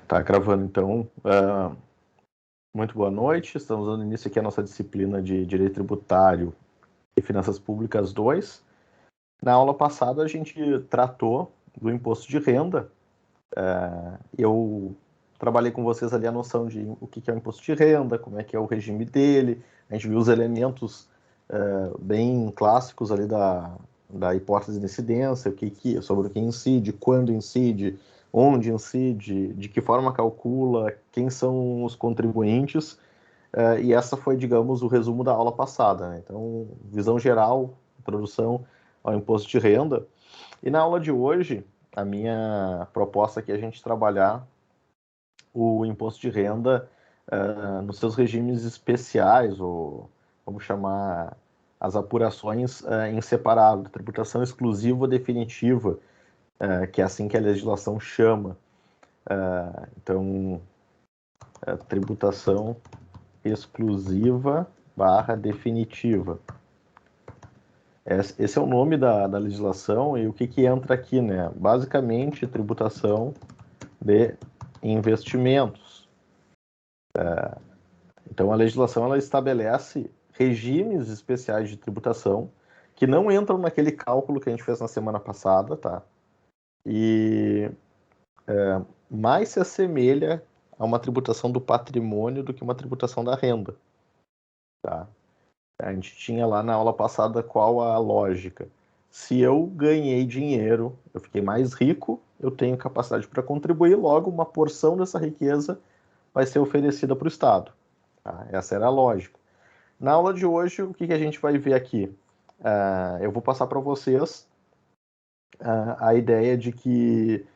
Tá gravando então. Muito boa noite. Estamos dando início aqui à nossa disciplina de Direito Tributário e Finanças Públicas 2. Na aula passada a gente tratou do imposto de renda. Eu trabalhei com vocês ali a noção de o que é o imposto de renda, como é que é o regime dele. A gente viu os elementos bem clássicos ali da hipótese de incidência, sobre o que incide, quando incide, onde incide, de que forma calcula, quem são os contribuintes, e essa foi, digamos, o resumo da aula passada, né? Então, visão geral, introdução ao imposto de renda. E na aula de hoje, a minha proposta aqui é a gente trabalhar o imposto de renda nos seus regimes especiais, ou vamos chamar as apurações em separado, tributação exclusiva ou definitiva, que é assim que a legislação chama. Então, tributação exclusiva / definitiva. Esse é o nome da legislação, e o que entra aqui, né? Basicamente, tributação de investimentos. Então, a legislação ela estabelece regimes especiais de tributação que não entram naquele cálculo que a gente fez na semana passada, tá? E mais se assemelha a uma tributação do patrimônio do que uma tributação da renda, tá? A gente tinha lá na aula passada qual a lógica. Se eu ganhei dinheiro, eu fiquei mais rico, eu tenho capacidade para contribuir, logo uma porção dessa riqueza vai ser oferecida para o Estado. Tá? Essa era a lógica. Na aula de hoje, o que a gente vai ver aqui? Eu vou passar para vocês a ideia de que,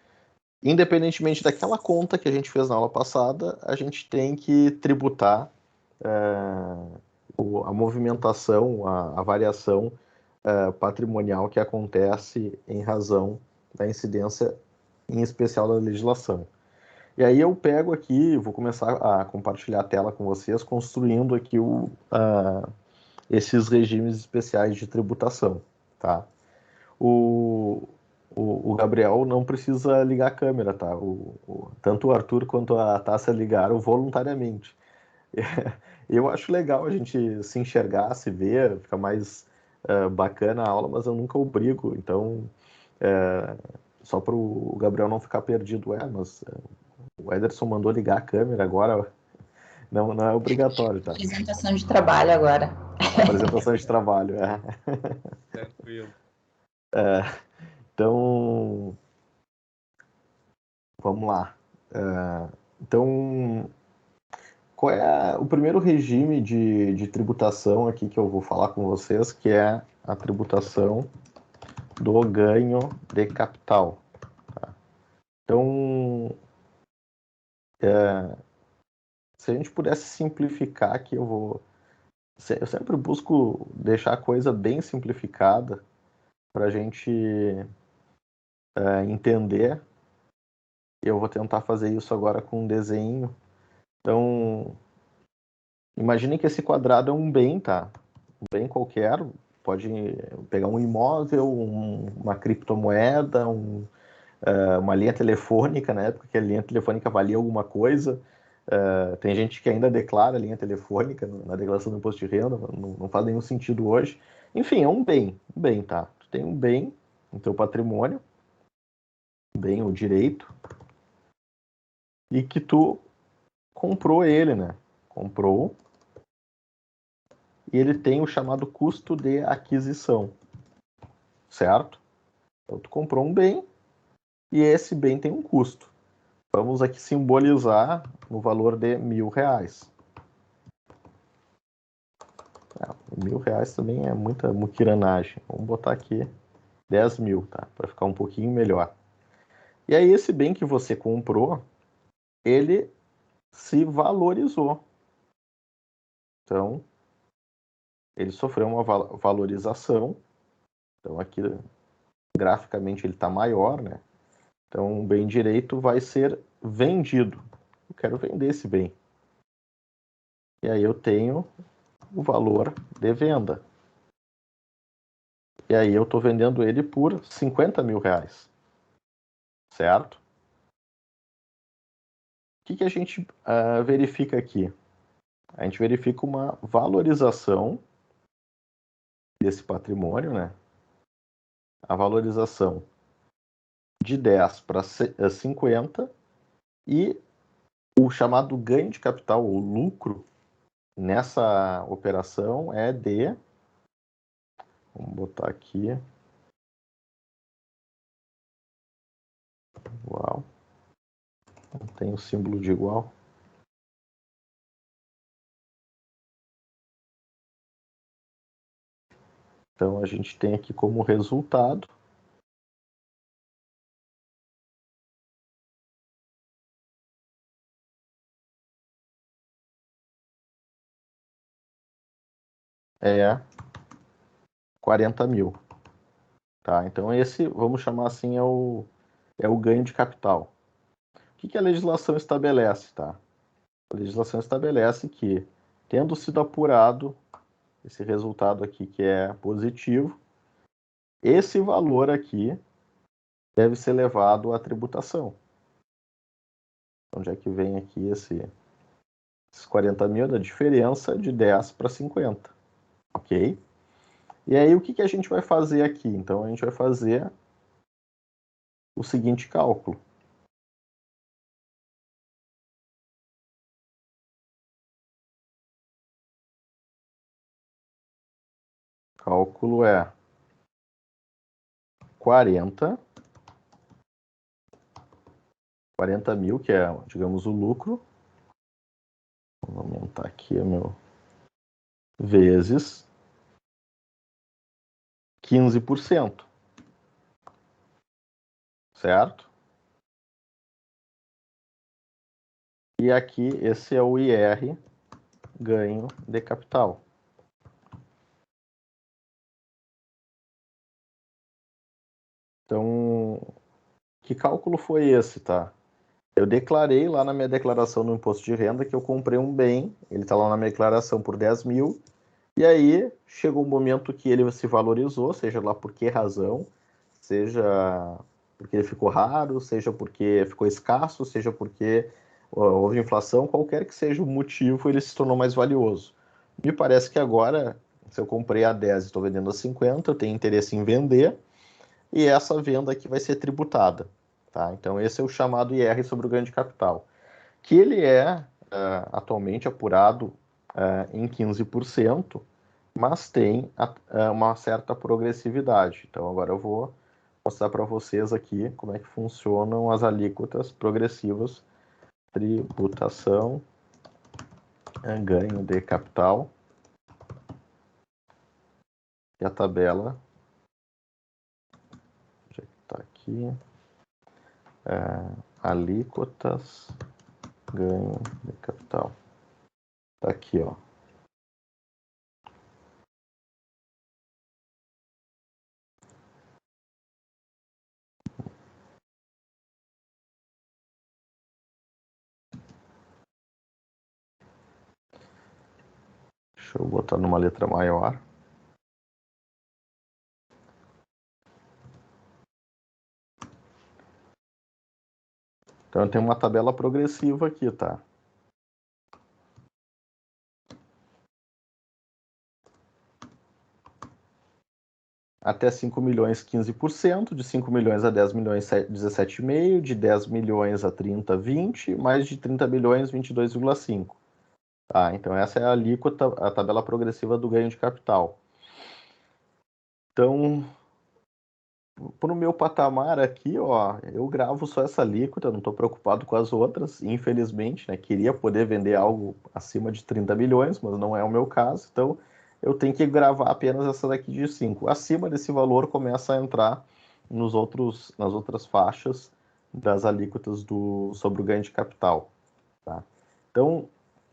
independentemente daquela conta que a gente fez na aula passada, a gente tem que tributar a movimentação, a variação patrimonial que acontece em razão da incidência, em especial da legislação. E aí eu pego aqui, vou começar a compartilhar a tela com vocês, construindo aqui esses regimes especiais de tributação, tá? O Gabriel não precisa ligar a câmera, tá? Tanto o Arthur quanto a Tássia ligaram voluntariamente. Eu acho legal a gente se enxergar, se ver, fica mais bacana a aula, mas eu nunca obrigo, então só para o Gabriel não ficar perdido. Mas o Ederson mandou ligar a câmera agora, não é obrigatório, tá? Apresentação de trabalho agora. Apresentação de trabalho, Tranquilo. Então, vamos lá. Então, qual é o primeiro regime de tributação aqui que eu vou falar com vocês, que é a tributação do ganho de capital. Tá? Então, se a gente pudesse simplificar aqui, eu sempre busco deixar a coisa bem simplificada para a gente entender. Eu vou tentar fazer isso agora com um desenho. Então, imagine que esse quadrado é um bem, tá? Um bem qualquer, pode pegar um imóvel, uma criptomoeda, uma linha telefônica, na época que a linha telefônica valia alguma coisa. Tem gente que ainda declara linha telefônica na declaração do imposto de renda, não faz nenhum sentido hoje. Enfim, é um bem, tá? Tu tem um bem no teu patrimônio, bem, o direito, e que tu comprou ele, né? Comprou, e ele tem o chamado custo de aquisição, certo? Então, tu comprou um bem, e esse bem tem um custo. Vamos aqui simbolizar no valor de R$1.000. R$1.000 também é muita muquiranagem. Vamos botar aqui 10 mil, tá? Para ficar um pouquinho melhor. E aí esse bem que você comprou, ele se valorizou. Então, ele sofreu uma valorização. Então, aqui, graficamente, ele está maior, né? Então, o bem direito vai ser vendido. Eu quero vender esse bem. E aí eu tenho o valor de venda. E aí eu estou vendendo ele por 50 mil reais. Certo? O que a gente verifica aqui? A gente verifica uma valorização desse patrimônio, né? A valorização de 10 para 50 e o chamado ganho de capital, ou lucro, nessa operação é de... Vamos botar aqui... Igual. Não tem o símbolo de igual. Então, a gente tem aqui como resultado é 40 mil. Tá? Então, esse, vamos chamar assim, é o ganho de capital. O que a legislação estabelece? Tá? A legislação estabelece que, tendo sido apurado esse resultado aqui que é positivo, esse valor aqui deve ser levado à tributação. Onde é que vem aqui esses 40 mil da diferença de 10 para 50, ok? E aí o que a gente vai fazer aqui? Então a gente vai fazer o seguinte cálculo. O cálculo é 40 mil, que é, digamos, o lucro. Vou aumentar aqui o meu... vezes 15%. Certo? E aqui, esse é o IR, ganho de capital. Então, que cálculo foi esse, tá? Eu declarei lá na minha declaração do imposto de renda que eu comprei um bem, ele está lá na minha declaração por 10 mil, e aí chegou um momento que ele se valorizou, seja lá por que razão, seja porque ele ficou raro, seja porque ficou escasso, seja porque houve inflação, qualquer que seja o motivo, ele se tornou mais valioso. Me parece que agora, se eu comprei a 10 e estou vendendo a 50, eu tenho interesse em vender, e essa venda aqui vai ser tributada. Tá? Então, esse é o chamado IR sobre o ganho de capital, que ele é atualmente apurado em 15%, mas tem uma certa progressividade. Então, agora eu vou mostrar para vocês aqui como é que funcionam as alíquotas progressivas, tributação, ganho de capital, e a tabela, já está aqui, alíquotas, ganho de capital. Está aqui, ó. Deixa eu botar numa letra maior. Então, eu tenho uma tabela progressiva aqui, tá? Até 5 milhões, 15%, de 5 milhões a 10 milhões, 17,5%, de 10 milhões a 30, 20%, mais de 30 milhões, 22,5%. Tá? Então, essa é a alíquota, a tabela progressiva do ganho de capital. Então, pro meu patamar aqui, ó, eu gravo só essa alíquota, não estou preocupado com as outras, infelizmente, né? Queria poder vender algo acima de 30 milhões, mas não é o meu caso, então eu tenho que gravar apenas essa daqui de 5. Acima desse valor começa a entrar nas outras faixas das alíquotas sobre o ganho de capital. Tá? Então,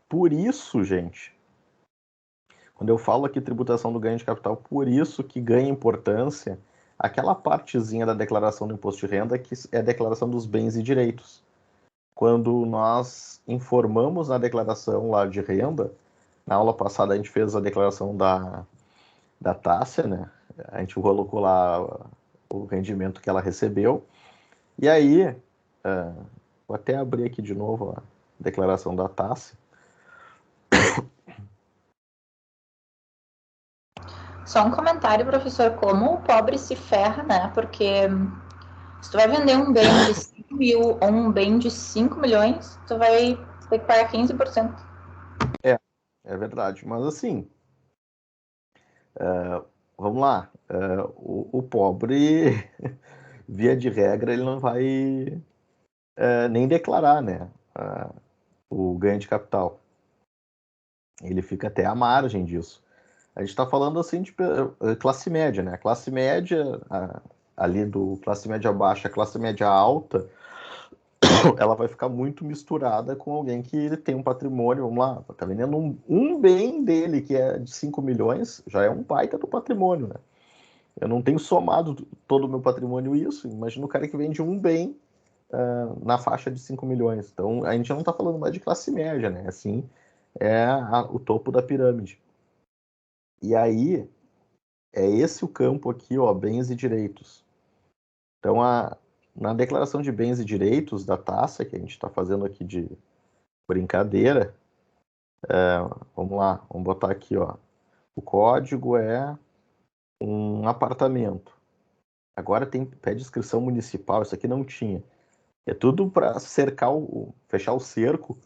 por isso, gente, quando eu falo aqui tributação do ganho de capital, por isso que ganha importância aquela partezinha da declaração do imposto de renda que é a declaração dos bens e direitos. Quando nós informamos na declaração lá de renda, na aula passada a gente fez a declaração da Tássia, né? A gente colocou lá o rendimento que ela recebeu. E aí, vou até abrir aqui de novo a declaração da Tássia. Só um comentário, professor, como o pobre se ferra, né? Porque se tu vai vender um bem de 5 mil ou um bem de 5 milhões, tu vai ter que pagar 15%. É verdade. Mas assim, vamos lá. O pobre, via de regra, ele não vai nem declarar, né? O ganho de capital. Ele fica até à margem disso. A gente está falando assim de classe média, né? A classe média, ali do classe média baixa, a classe média alta, ela vai ficar muito misturada com alguém que tem um patrimônio, vamos lá, tá vendendo um bem dele que é de 5 milhões, já é um baita do patrimônio, né? Eu não tenho somado todo o meu patrimônio isso, imagina o cara que vende um bem na faixa de 5 milhões. Então, a gente não está falando mais de classe média, né? Assim, o topo da pirâmide. E aí, é esse o campo aqui, ó, bens e direitos. Então, na declaração de bens e direitos da taxa, que a gente está fazendo aqui de brincadeira, vamos lá, vamos botar aqui, ó, o código é um apartamento. Agora pede inscrição municipal, isso aqui não tinha. É tudo para fechar o cerco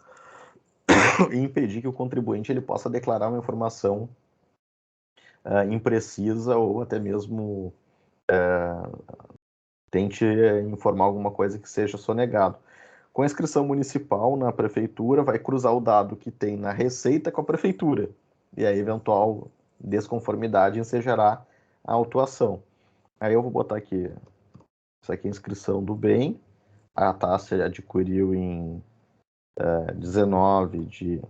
e impedir que o contribuinte ele possa declarar uma informação imprecisa ou até mesmo tente informar alguma coisa que seja sonegado. Com a inscrição municipal na prefeitura, vai cruzar o dado que tem na Receita com a prefeitura. E a eventual desconformidade ensejará a autuação. Aí eu vou botar aqui, isso aqui é a inscrição do bem. A taxa adquiriu em 19 de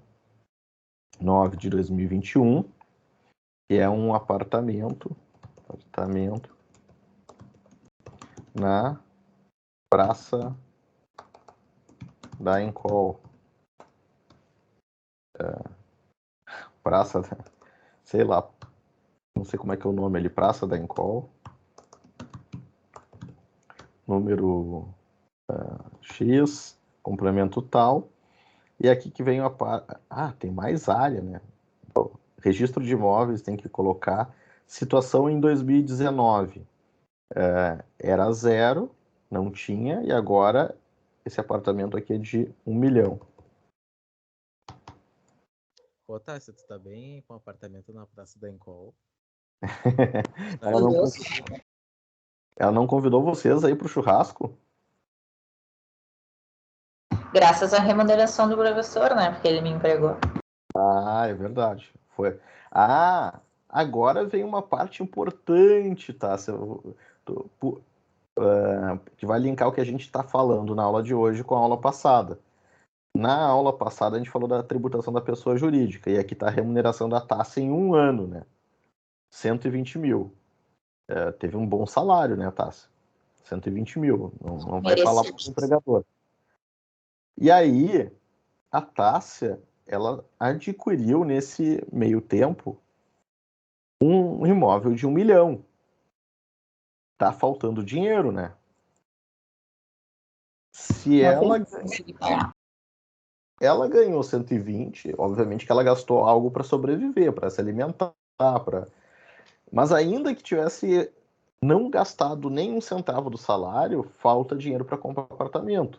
9 de 2021, que é um apartamento na Praça da Encol. Praça, sei lá, não sei como é que é o nome ali, Praça da Encol, número X, complemento tal, e aqui que vem tem mais área, né? Registro de imóveis tem que colocar, situação em 2019, era 0, não tinha, e agora esse apartamento aqui é de 1 milhão. Pô, Tássia, tu tá bem com um apartamento na Praça da Encol? Ela não convidou vocês aí pro churrasco? Graças à remuneração do professor, né? Porque ele me empregou. Ah, é verdade. Foi. Ah, agora vem uma parte importante, tá? Que vai linkar o que a gente está falando na aula de hoje com a aula passada. Na aula passada a gente falou da tributação da pessoa jurídica, e aqui está a remuneração da taxa em 1 ano, né? 120 mil. Teve um bom salário, né, Tássia? 120 mil. Não vai falar para o empregador. E aí, a Tássia, ela adquiriu nesse meio tempo um imóvel de 1 milhão. Tá faltando dinheiro, né? Se ela ganhou 120, obviamente que ela gastou algo para sobreviver, para se alimentar, mas ainda que tivesse não gastado nem um centavo do salário, falta dinheiro para comprar apartamento.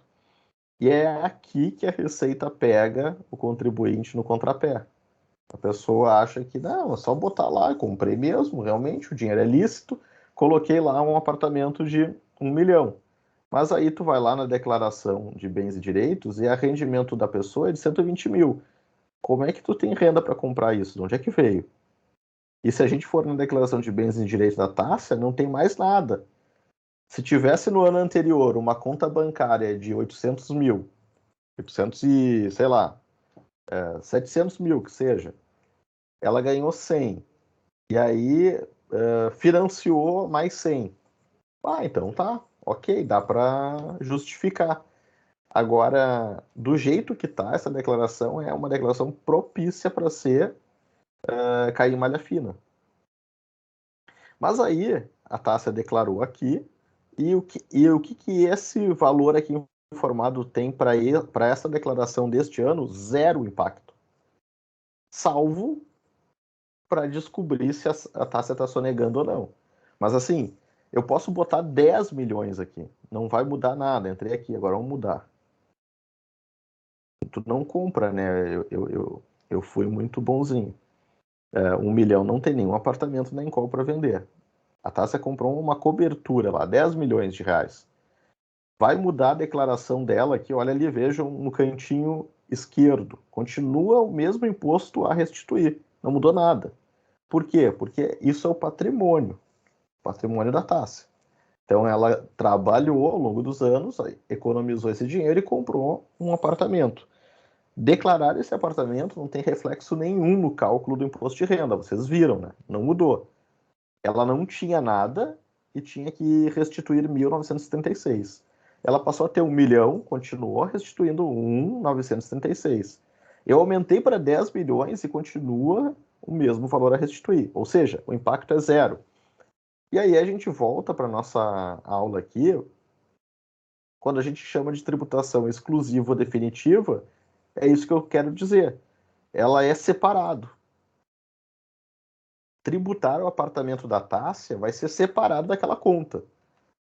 E é aqui que a Receita pega o contribuinte no contrapé. A pessoa acha que, não, é só botar lá, comprei mesmo, realmente, o dinheiro é lícito, coloquei lá um apartamento de 1 milhão. Mas aí tu vai lá na declaração de bens e direitos e o rendimento da pessoa é de 120 mil. Como é que tu tem renda para comprar isso? De onde é que veio? E se a gente for na declaração de bens e direitos da taxa, não tem mais nada. Se tivesse no ano anterior uma conta bancária de 800 mil, 800 e, sei lá, 700 mil que seja, ela ganhou 100. E aí financiou mais 100. Então tá, ok, dá para justificar. Agora, do jeito que tá, essa declaração é uma declaração propícia para ser cair em malha fina. Mas aí, a Tássia declarou aqui, e o que esse valor aqui informado tem para essa declaração deste ano? Zero impacto. Salvo para descobrir se a Tássia está sonegando ou não. Mas assim, eu posso botar 10 milhões aqui. Não vai mudar nada. Entrei aqui, agora vamos mudar. Tu não compra, né? Eu fui muito bonzinho. 1 milhão não tem nenhum apartamento nem qual para vender. A Tássia comprou uma cobertura lá, 10 milhões de reais. Vai mudar a declaração dela aqui, olha ali, vejam no cantinho esquerdo. Continua o mesmo imposto a restituir. Não mudou nada. Por quê? Porque isso é o patrimônio da Tássia. Então ela trabalhou ao longo dos anos, economizou esse dinheiro e comprou um apartamento. Declarar esse apartamento não tem reflexo nenhum no cálculo do imposto de renda, vocês viram, né? Não mudou. Ela não tinha nada e tinha que restituir 1.976. Ela passou a ter 1 milhão, continuou restituindo 1.976. Eu aumentei para 10 milhões e continua o mesmo valor a restituir. Ou seja, o impacto é zero. E aí a gente volta para a nossa aula aqui, quando a gente chama de tributação exclusiva ou definitiva, é isso que eu quero dizer. Ela é separado. Tributar o apartamento da Tássia vai ser separado daquela conta.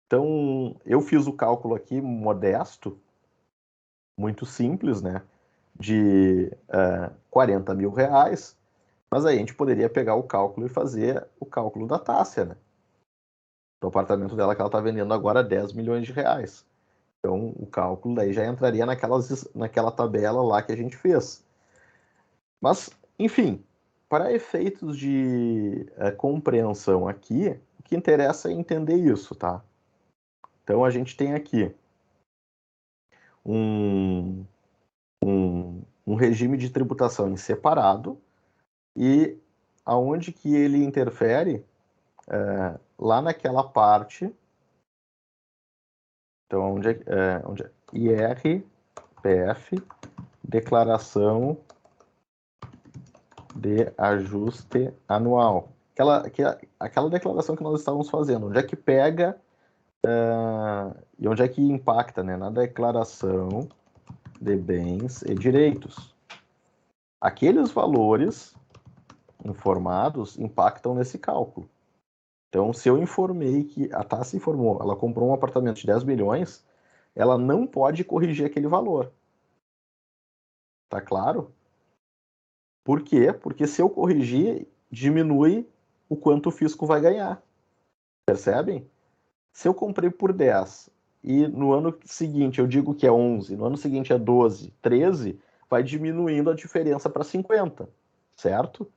Então, eu fiz o cálculo aqui modesto, muito simples, né? De 40 mil reais, mas aí a gente poderia pegar o cálculo e fazer o cálculo da Tássia, né? Do apartamento dela que ela está vendendo agora 10 milhões de reais. Então, o cálculo daí já entraria naquela tabela lá que a gente fez. Mas, enfim, para efeitos de compreensão aqui, o que interessa é entender isso, tá? Então, a gente tem aqui um regime de tributação em separado e aonde que ele interfere lá naquela parte. Então, onde é IRPF, declaração de ajuste anual. Aquela declaração que nós estávamos fazendo, onde é que pega e onde é que impacta, né? Na declaração de bens e direitos. Aqueles valores informados impactam nesse cálculo. Então, se eu informei que a Tássia informou, ela comprou um apartamento de 10 milhões, ela não pode corrigir aquele valor. Tá claro? Por quê? Porque se eu corrigir, diminui o quanto o fisco vai ganhar. Percebem? Se eu comprei por 10 e no ano seguinte eu digo que é 11, no ano seguinte é 12, 13, vai diminuindo a diferença para 50, certo?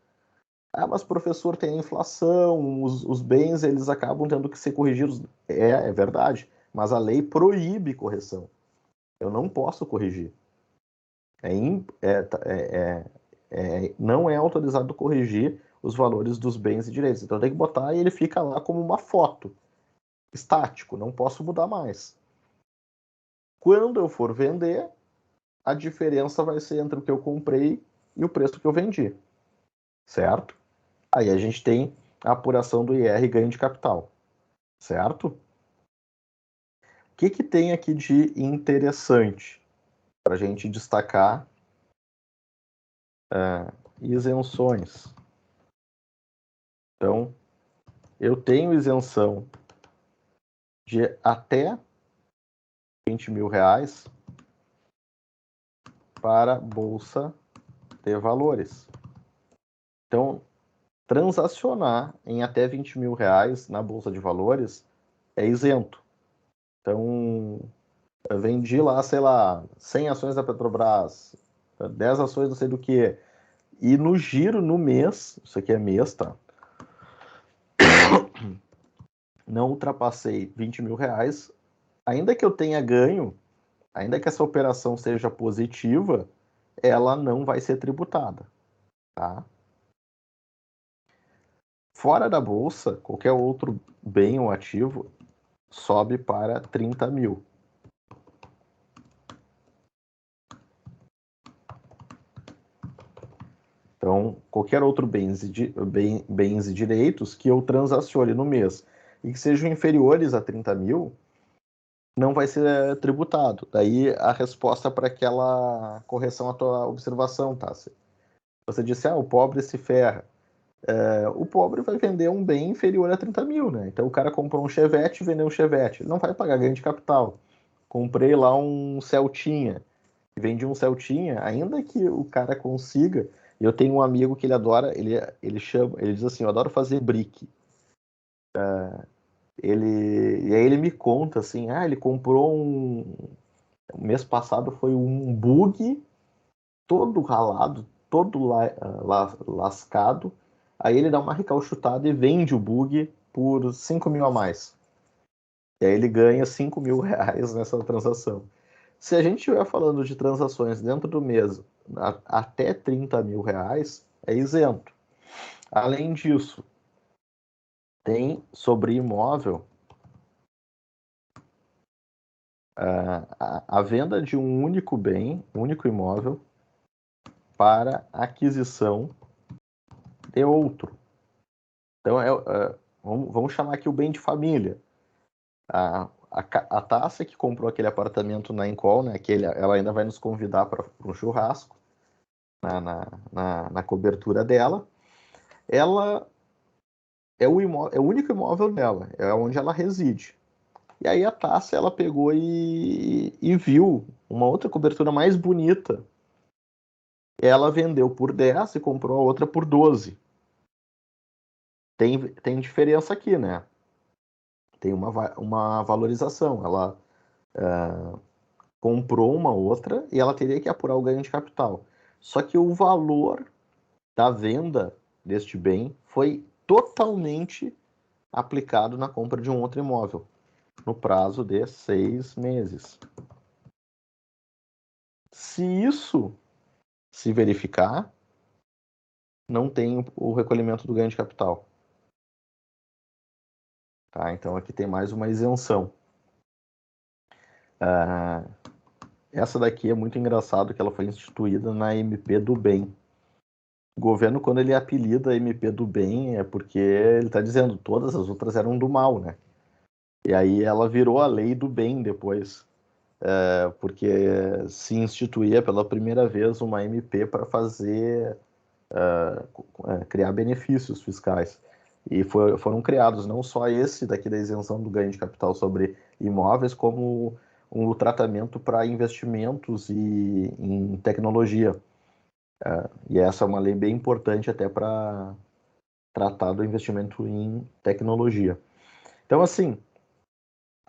Mas professor, tem a inflação, os bens eles acabam tendo que ser corrigidos. É verdade, mas a lei proíbe correção. Eu não posso corrigir. Não é autorizado corrigir os valores dos bens e direitos. Então tem que botar e ele fica lá como uma foto, estático, não posso mudar mais. Quando eu for vender, a diferença vai ser entre o que eu comprei e o preço que eu vendi, certo? Aí a gente tem a apuração do IR ganho de capital, certo? O que tem aqui de interessante para a gente destacar? Isenções. Então, eu tenho isenção de até 20 mil reais para Bolsa de Valores. Então, transacionar em até 20 mil reais na Bolsa de Valores é isento. Então, eu vendi lá, sei lá, 100 ações da Petrobras, 10 ações não sei do que, e no giro, no mês, isso aqui é mês, tá? não ultrapassei 20 mil reais, ainda que eu tenha ganho, ainda que essa operação seja positiva, ela não vai ser tributada, tá? Fora da bolsa, qualquer outro bem ou ativo sobe para 30 mil. Então, qualquer outro bens e direitos que eu transacione no mês e que sejam inferiores a 30 mil, não vai ser tributado. Daí a resposta para aquela correção à tua observação, tá? Você disse, o pobre se ferra. O pobre vai vender um bem inferior a 30 mil, né? Então o cara comprou um Chevette e vendeu um Chevette. Ele não vai pagar ganho de capital. Comprei lá um Celtinha. Vendi um Celtinha, ainda que o cara consiga. Eu tenho um amigo que ele adora, ele diz assim, eu adoro fazer brick. E aí ele me conta assim, ele comprou o mês passado foi um bug todo ralado, todo lascado. Aí ele dá uma recalchutada e vende o bug por 5 mil a mais. E aí ele ganha 5 mil reais nessa transação. Se a gente estiver falando de transações dentro do mês até 30 mil reais, é isento. Além disso, tem sobre imóvel a venda de um único bem, único imóvel, para aquisição de outro. Então, vamos chamar aqui o bem de família. A Tássia que comprou aquele apartamento na Encol, né, ela ainda vai nos convidar para um churrasco na cobertura dela. Ela é o único imóvel dela, é onde ela reside. E aí a Tássia, ela pegou e viu uma outra cobertura mais bonita. Ela vendeu por 10 e comprou a outra por 12. Tem diferença aqui, né? Tem uma valorização. Ela comprou uma outra e ela teria que apurar o ganho de capital. Só que o valor da venda deste bem foi totalmente aplicado na compra de um outro imóvel, no prazo de 6 meses. Se isso se verificar, não tem o recolhimento do ganho de capital. Tá? Então aqui tem mais uma isenção. Essa daqui é muito engraçado que ela foi instituída na MP do Bem. O governo, quando ele apelida a MP do Bem, é porque ele está dizendo todas as outras eram do mal, né? E aí ela virou a lei do bem depois, porque se instituía pela primeira vez uma MP para fazer criar benefícios fiscais. E foram criados não só esse daqui da isenção do ganho de capital sobre imóveis, como um tratamento para investimentos em tecnologia. E essa é uma lei bem importante até para tratar do investimento em tecnologia. Então, assim,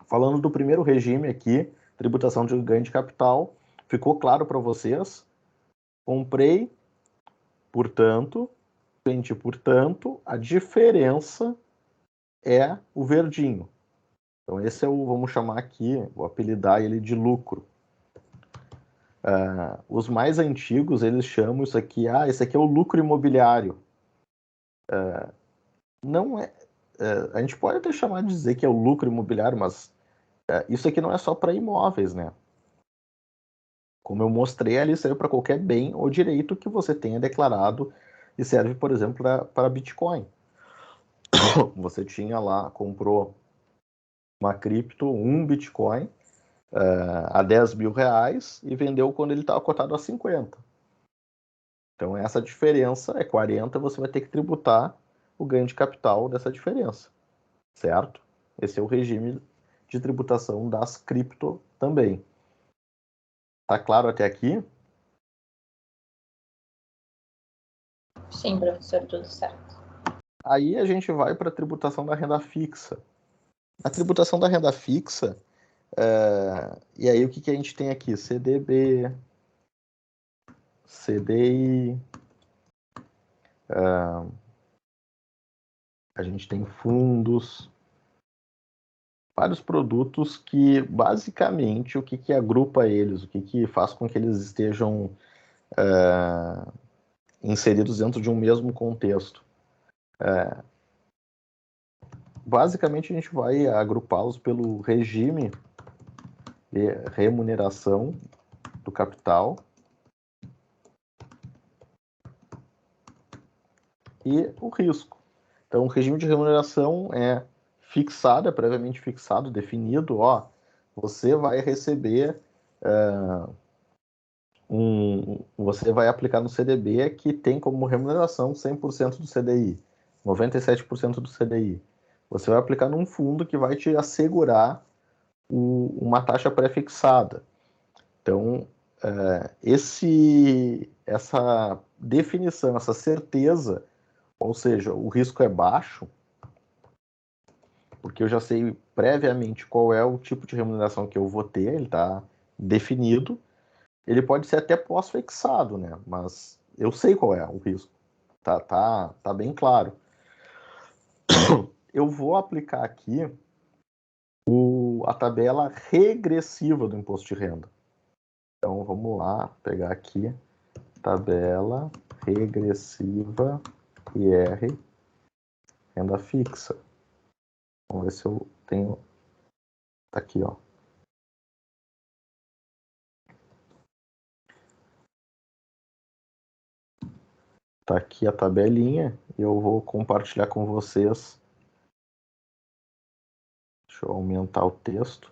falando do primeiro regime aqui, tributação de ganho de capital, ficou claro para vocês? Comprei, portanto, vendi, portanto, a diferença é o verdinho. Então, esse é vamos chamar aqui, vou apelidar ele de lucro. Os mais antigos, eles chamam isso aqui, esse aqui é o lucro imobiliário. Não é, a gente pode até chamar de dizer que é o lucro imobiliário, mas isso aqui não é só para imóveis, né? Como eu mostrei ali, serve para qualquer bem ou direito que você tenha declarado e serve, por exemplo, para Bitcoin. Você tinha lá, comprou uma cripto, um Bitcoin, a 10 mil reais e vendeu quando ele estava cotado a 50. Então, essa diferença é 40, você vai ter que tributar o ganho de capital dessa diferença, certo? Esse é o regime de tributação das cripto também. Tá claro até aqui? Sim, professor, tudo certo. Aí a gente vai para a tributação da renda fixa. A tributação da renda fixa, e aí o que a gente tem aqui? CDB, CDI, a gente tem fundos, vários produtos que, basicamente, o que agrupa eles, o que faz com que eles estejam inseridos dentro de um mesmo contexto. Basicamente, a gente vai agrupá-los pelo regime de remuneração do capital e o risco. Então, o regime de remuneração é fixado, é previamente fixado, definido, você vai receber, você vai aplicar no CDB que tem como remuneração 100% do CDI, 97% do CDI. Você vai aplicar num fundo que vai te assegurar uma taxa pré-fixada. Então, essa definição, essa certeza, ou seja, o risco é baixo, porque eu já sei previamente qual é o tipo de remuneração que eu vou ter, ele está definido. Ele pode ser até pós-fixado, né? Mas eu sei qual é o risco. Tá bem claro. Eu vou aplicar aqui a tabela regressiva do imposto de renda. Então, vamos lá, pegar aqui, tabela regressiva IR, renda fixa. Vamos ver se eu tenho... Tá aqui, ó. Tá aqui a tabelinha e eu vou compartilhar com vocês. Deixa eu aumentar o texto.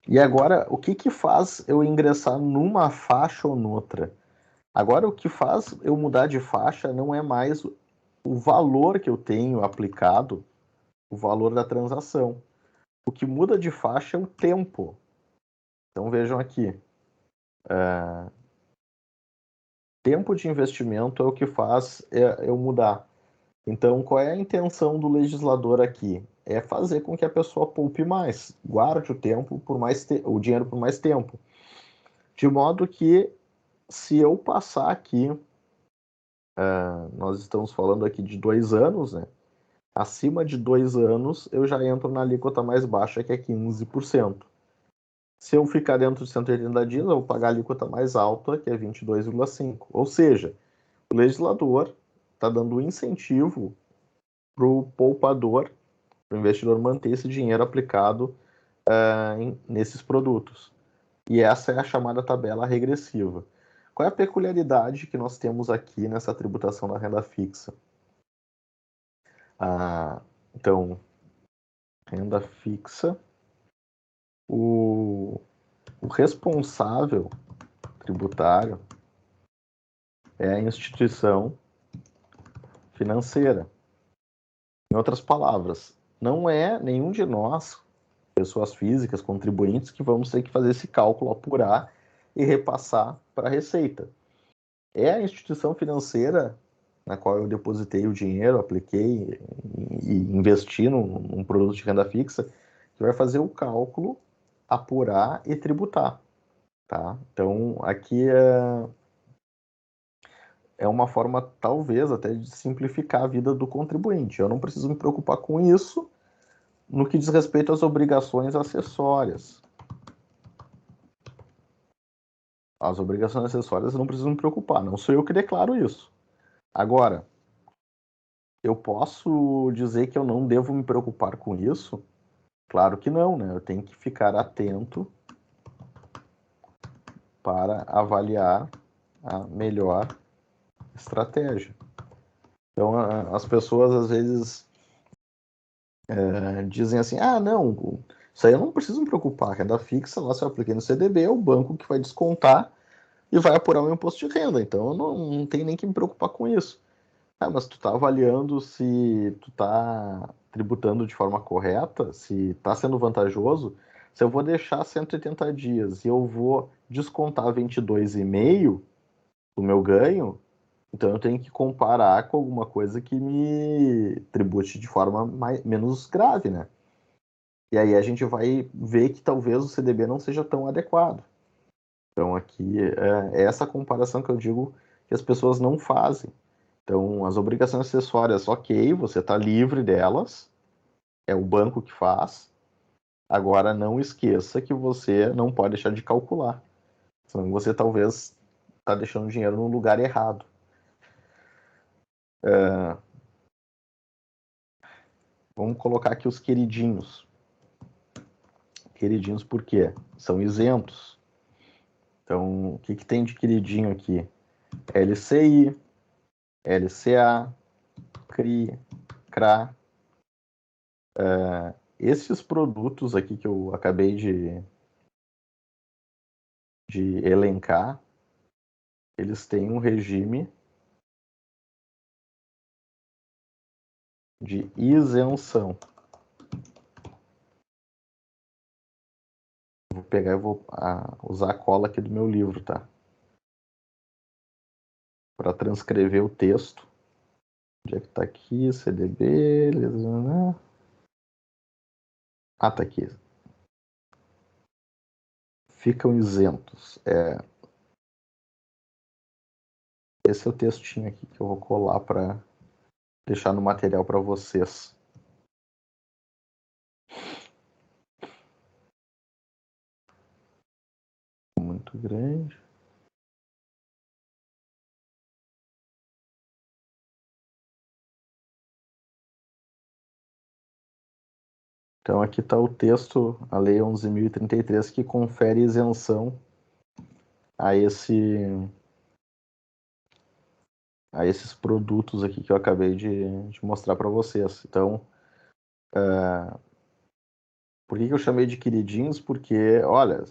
E agora, o que faz eu ingressar numa faixa ou noutra? Agora, o que faz eu mudar de faixa não é mais o valor que eu tenho aplicado, o valor da transação. O que muda de faixa é o tempo. Então, vejam aqui. Tempo de investimento é o que faz eu mudar. Então, qual é a intenção do legislador aqui? É fazer com que a pessoa poupe mais, guarde o tempo o dinheiro por mais tempo. De modo que, se eu passar aqui, nós estamos falando aqui de 2 anos, né? Acima de 2 anos, eu já entro na alíquota mais baixa, que é 15%. Se eu ficar dentro de 180 dias, eu vou pagar a alíquota mais alta, que é 22,5%. Ou seja, o legislador está dando um incentivo para o poupador, para o investidor manter esse dinheiro aplicado nesses produtos. E essa é a chamada tabela regressiva. Qual é a peculiaridade que nós temos aqui nessa tributação da renda fixa? Então, renda fixa, o responsável tributário é a instituição financeira. Em outras palavras, não é nenhum de nós, pessoas físicas, contribuintes, que vamos ter que fazer esse cálculo, apurar e repassar para a Receita. É a instituição financeira na qual eu depositei o dinheiro, apliquei e investi num produto de renda fixa, que vai fazer o cálculo, apurar e tributar. Tá? Então, aqui é uma forma, talvez, até de simplificar a vida do contribuinte. Eu não preciso me preocupar com isso no que diz respeito às obrigações acessórias. As obrigações acessórias eu não preciso me preocupar, não sou eu que declaro isso. Agora, eu posso dizer que eu não devo me preocupar com isso? Claro que não, né? Eu tenho que ficar atento para avaliar a melhor estratégia. Então, as pessoas às vezes dizem assim, não, isso aí eu não preciso me preocupar, renda fixa, lá se eu apliquei no CDB, é o banco que vai descontar e vai apurar o meu imposto de renda, então eu não tenho nem que me preocupar com isso. Mas tu está avaliando se tu está tributando de forma correta, se está sendo vantajoso. Se eu vou deixar 180 dias e eu vou descontar 22,5 do meu ganho, então eu tenho que comparar com alguma coisa que me tribute de forma menos grave, né? E aí a gente vai ver que talvez o CDB não seja tão adequado. Então aqui é essa comparação que eu digo que as pessoas não fazem. Então, as obrigações acessórias, ok, você está livre delas, é o banco que faz. Agora, não esqueça que você não pode deixar de calcular, senão você talvez está deixando o dinheiro no lugar errado. Vamos colocar aqui os queridinhos. Queridinhos por quê? São isentos. Então, o que tem de queridinho aqui? LCI, LCA, CRI, CRA. Esses produtos aqui que eu acabei de elencar, eles têm um regime de isenção. Vou pegar e vou usar a cola aqui do meu livro, tá? Para transcrever o texto. Onde é que tá aqui? CDB, né? Tá aqui. Ficam isentos. Esse é o textinho aqui que eu vou colar para deixar no material para vocês. Muito grande. Então aqui está o texto, a Lei 11.033, que confere isenção a esses produtos aqui que eu acabei de mostrar para vocês. Então, por que eu chamei de queridinhos? Porque, olha,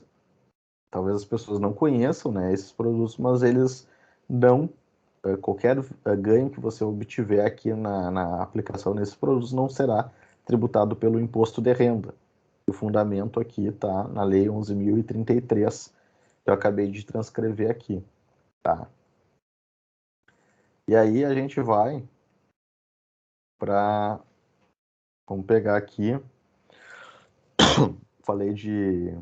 talvez as pessoas não conheçam, né, esses produtos, mas eles não, qualquer ganho que você obtiver aqui na aplicação desses produtos não será tributado pelo imposto de renda. O fundamento aqui está na Lei 11.033, que eu acabei de transcrever aqui, tá? E aí a gente vai para... Vamos pegar aqui. Falei de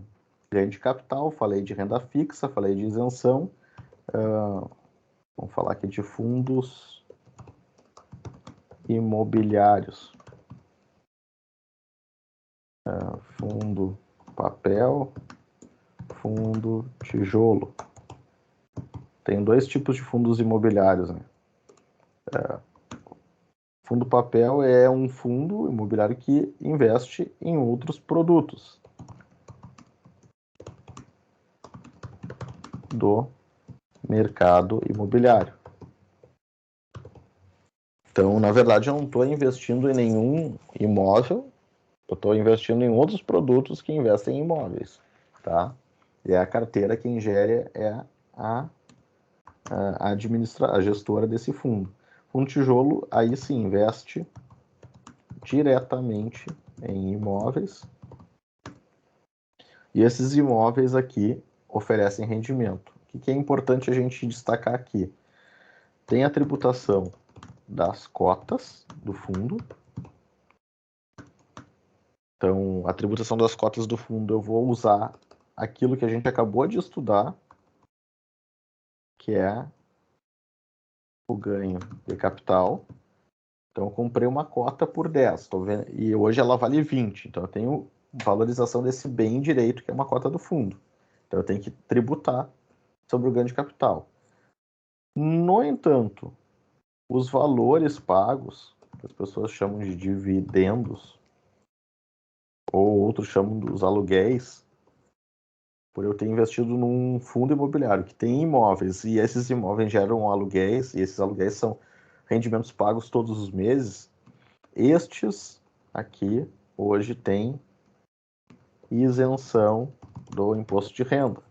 ganho de capital, falei de renda fixa, falei de isenção. Vamos falar aqui de fundos imobiliários. Fundo papel, fundo tijolo. Tem dois tipos de fundos imobiliários, né? Fundo papel é um fundo imobiliário que investe em outros produtos do mercado imobiliário. Então, na verdade, eu não estou investindo em nenhum imóvel, eu estou investindo em outros produtos que investem em imóveis, tá? E a carteira quem gere é a gestora desse fundo. Fundo tijolo, aí sim, investe diretamente em imóveis. E esses imóveis aqui oferecem rendimento. O que é importante a gente destacar aqui? Tem a tributação das cotas do fundo. Então, a tributação das cotas do fundo, eu vou usar aquilo que a gente acabou de estudar, que é o ganho de capital. Então, eu comprei uma cota por 10, tô vendo, e hoje ela vale 20. Então, eu tenho valorização desse bem direito, que é uma cota do fundo. Então, eu tenho que tributar sobre o ganho de capital. No entanto, os valores pagos, que as pessoas chamam de dividendos, ou outros chamam dos aluguéis, por eu ter investido num fundo imobiliário que tem imóveis, e esses imóveis geram aluguéis, e esses aluguéis são rendimentos pagos todos os meses, estes aqui hoje têm isenção do imposto de renda.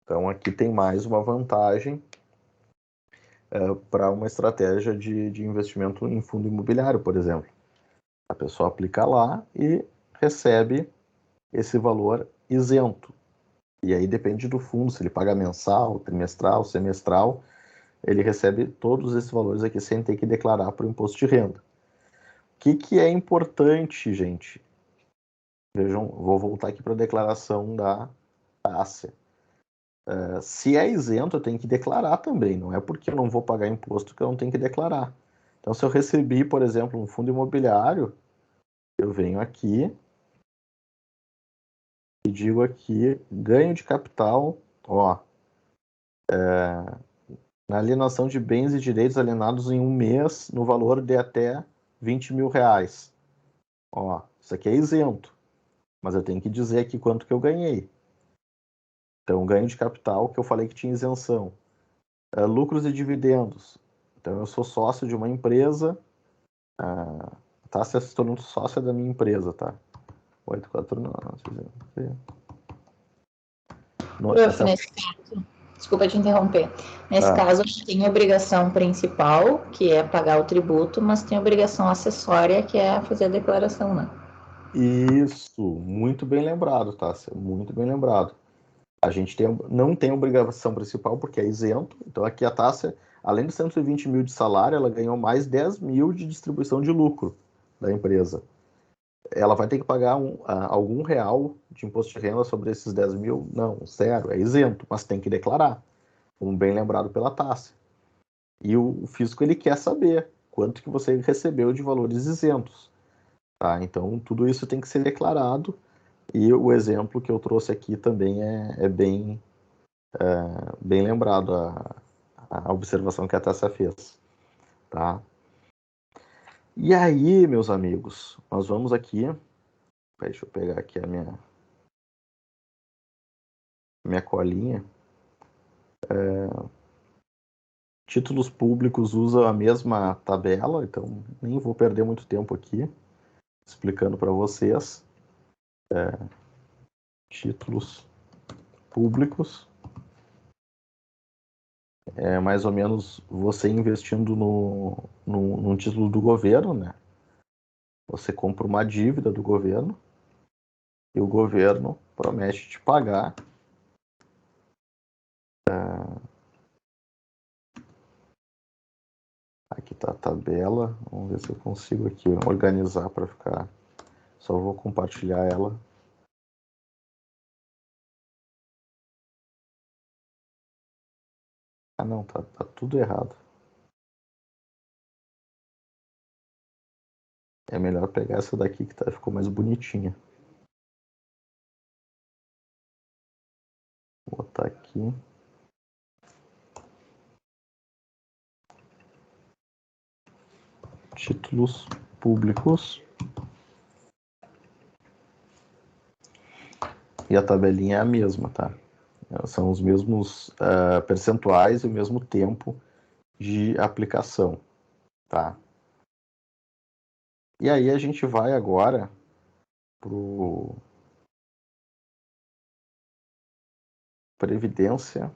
Então aqui tem mais uma vantagem para uma estratégia de investimento em fundo imobiliário, por exemplo. A pessoa aplica lá e recebe esse valor isento. E aí depende do fundo, se ele paga mensal, trimestral, semestral, ele recebe todos esses valores aqui sem ter que declarar para o imposto de renda. O que é importante, gente? Vejam, vou voltar aqui para a declaração da ASSE. Se é isento, eu tenho que declarar também. Não é porque eu não vou pagar imposto que eu não tenho que declarar. Então, se eu recebi, por exemplo, um fundo imobiliário, eu venho aqui e digo aqui, ganho de capital, ó, na alienação de bens e direitos alienados em um mês, no valor de até 20 mil reais. Ó, isso aqui é isento, mas eu tenho que dizer aqui quanto que eu ganhei. Então, ganho de capital, que eu falei que tinha isenção. Lucros e dividendos. Então, eu sou sócio de uma empresa, tá? Se tornando sócio da minha empresa, tá? 849. Prof, nesse caso, desculpa te interromper. Nesse caso, tem obrigação principal, que é pagar o tributo, mas tem obrigação acessória, que é fazer a declaração, né? Isso, muito bem lembrado, tá? Muito bem lembrado. A gente não tem obrigação principal porque é isento. Então aqui a Tássia, além de 120 mil de salário, ela ganhou mais 10 mil de distribuição de lucro da empresa. Ela vai ter que pagar algum real de imposto de renda sobre esses 10 mil? Não, zero, é isento, mas tem que declarar, como bem lembrado pela Tássia. E o fisco ele quer saber quanto que você recebeu de valores isentos. Tá? Então tudo isso tem que ser declarado. E o exemplo que eu trouxe aqui também é bem lembrado a observação que a Tássia fez. Tá? E aí, meus amigos, nós vamos aqui. Deixa eu pegar aqui a minha colinha. Títulos públicos usa a mesma tabela, então nem vou perder muito tempo aqui explicando para vocês. Títulos públicos. É mais ou menos você investindo num título do governo, né? Você compra uma dívida do governo e o governo promete te pagar. Aqui está a tabela. Vamos ver se eu consigo aqui organizar para ficar. Só vou compartilhar ela. Ah, não, tá tudo errado. É melhor pegar essa daqui que ficou mais bonitinha. Vou botar aqui. Títulos públicos. E a tabelinha é a mesma, tá? São os mesmos percentuais e o mesmo tempo de aplicação, tá? E aí a gente vai agora pro Previdência